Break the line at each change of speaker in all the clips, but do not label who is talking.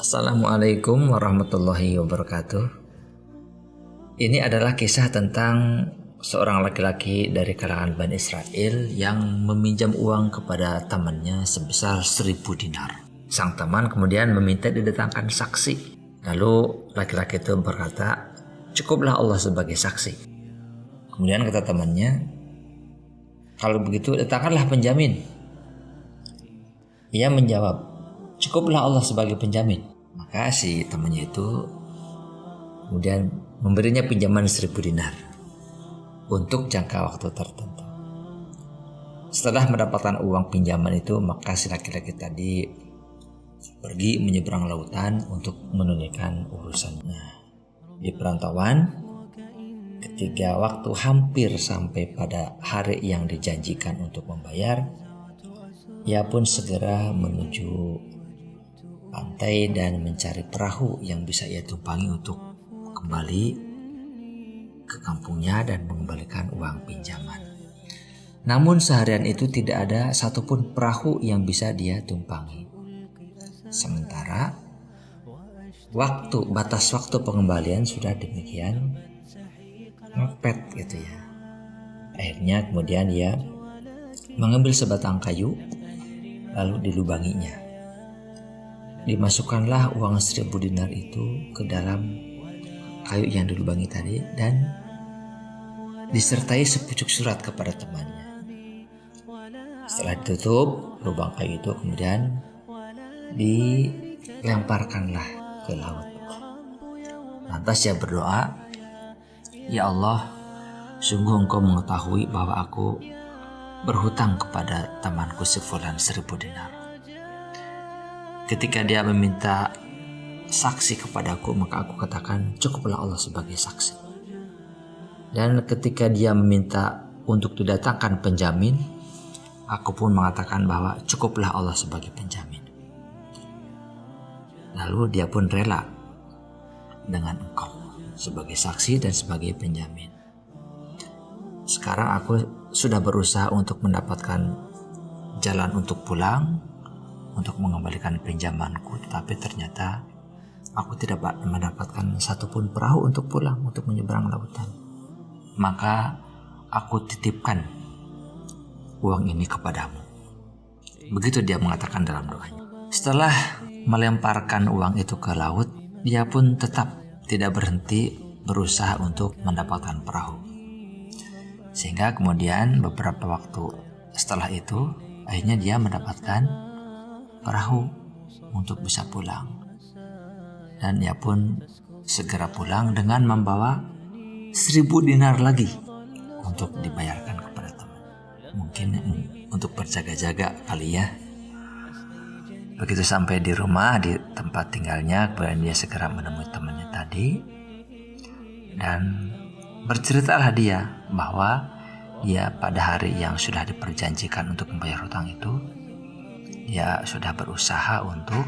Assalamualaikum warahmatullahi wabarakatuh. Ini adalah kisah tentang seorang laki-laki dari kalangan Bani Israel yang meminjam uang kepada temannya sebesar 1.000 dinar. Sang teman kemudian meminta didatangkan saksi. Lalu laki-laki itu berkata, "Cukuplah Allah sebagai saksi." Kemudian kata temannya, "Kalau begitu datangkanlah penjamin." Ia menjawab, "Cukuplah Allah sebagai penjamin." Maka si temannya itu kemudian memberinya pinjaman 1.000 dinar untuk jangka waktu tertentu. Setelah mendapatkan uang pinjaman itu, maka si laki-laki tadi pergi menyeberang lautan untuk menunaikan urusannya. Di perantauan, ketika waktu hampir sampai pada hari yang dijanjikan untuk membayar, ia pun segera menuju pantai dan mencari perahu yang bisa ia tumpangi untuk kembali ke kampungnya dan mengembalikan uang pinjaman. Namun seharian itu tidak ada satupun perahu yang bisa dia tumpangi. Sementara batas waktu pengembalian sudah demikian mepet gitu ya. Akhirnya kemudian ia mengambil sebatang kayu lalu dilubanginya. Dimasukkanlah uang 1.000 dinar itu ke dalam kayu yang dilubangi tadi dan disertai sepucuk surat kepada temannya. Setelah ditutup lubang kayu itu, kemudian dilemparkanlah ke laut. Lantas ia berdoa, "Ya Allah, sungguh Engkau mengetahui bahwa aku berhutang kepada temanku si fulan 1.000 dinar. Ketika dia meminta saksi kepadaku, maka aku katakan cukuplah Allah sebagai saksi. Dan ketika dia meminta untuk didatangkan penjamin, aku pun mengatakan bahwa cukuplah Allah sebagai penjamin. Lalu dia pun rela dengan Engkau sebagai saksi dan sebagai penjamin. Sekarang aku sudah berusaha untuk mendapatkan jalan untuk pulang, untuk mengembalikan pinjamanku, tetapi ternyata aku tidak mendapatkan satupun perahu untuk pulang, untuk menyeberang lautan. Maka aku titipkan uang ini kepadamu." Begitu dia mengatakan dalam doanya. Setelah melemparkan uang itu ke laut, dia pun tetap tidak berhenti berusaha untuk mendapatkan perahu. Sehingga kemudian beberapa waktu setelah itu, akhirnya dia mendapatkan perahu untuk bisa pulang. Dan ia pun segera pulang dengan membawa 1.000 dinar lagi untuk dibayarkan kepada teman. Mungkin untuk berjaga-jaga kali ya. Begitu sampai di rumah, di tempat tinggalnya, kemudian dia segera menemui temannya tadi. Dan berceritalah dia bahwa dia pada hari yang sudah diperjanjikan untuk membayar hutang itu, dia sudah berusaha untuk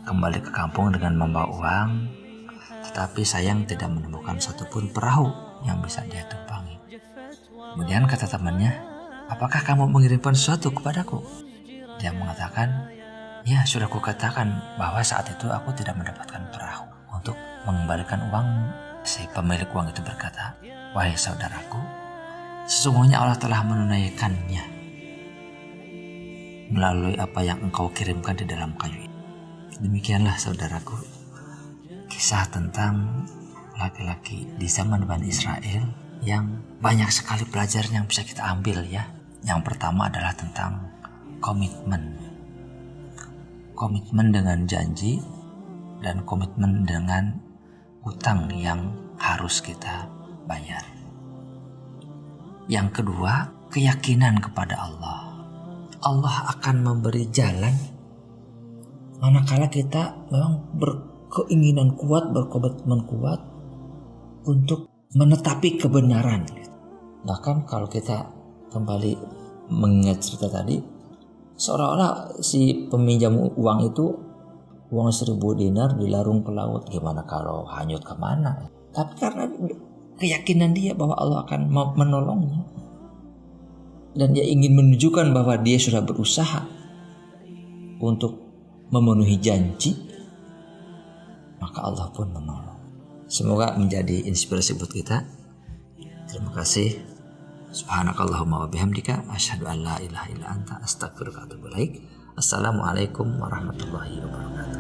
kembali ke kampung dengan membawa uang, tetapi sayang tidak menemukan satupun perahu yang bisa dia tumpangi. Kemudian kata temannya, "Apakah kamu mengirimkan sesuatu kepadaku?" Dia mengatakan, "Ya, sudah kukatakan bahwa saat itu aku tidak mendapatkan perahu untuk mengembalikan uang." Si pemilik uang itu berkata, "Wahai saudaraku, sesungguhnya Allah telah menunaikannya melalui apa yang engkau kirimkan di dalam kayu ini." Demikianlah saudaraku, kisah tentang laki-laki di zaman Bani Israel yang banyak sekali pelajaran yang bisa kita ambil ya. Yang pertama adalah tentang komitmen. Komitmen dengan janji dan komitmen dengan hutang yang harus kita bayar. Yang kedua, keyakinan kepada Allah. Allah akan memberi jalan manakala kita memang berkeinginan kuat, berkomitmen kuat untuk menetapi kebenaran. Bahkan kalau kita kembali mengingat cerita tadi, seolah-olah si peminjam uang itu uang 1.000 dinar dilarung ke laut, gimana kalau hanyut kemana? Tapi karena keyakinan dia bahwa Allah akan menolongnya, dan dia ingin menunjukkan bahwa dia sudah berusaha untuk memenuhi janji, maka Allah pun menolong. Semoga menjadi inspirasi buat kita. Terima kasih. Subhanakallahumma wa bihamdika asyhadu an la ilaha illa anta astaghfiruka wa atubu ilaik. Assalamualaikum warahmatullahi wabarakatuh.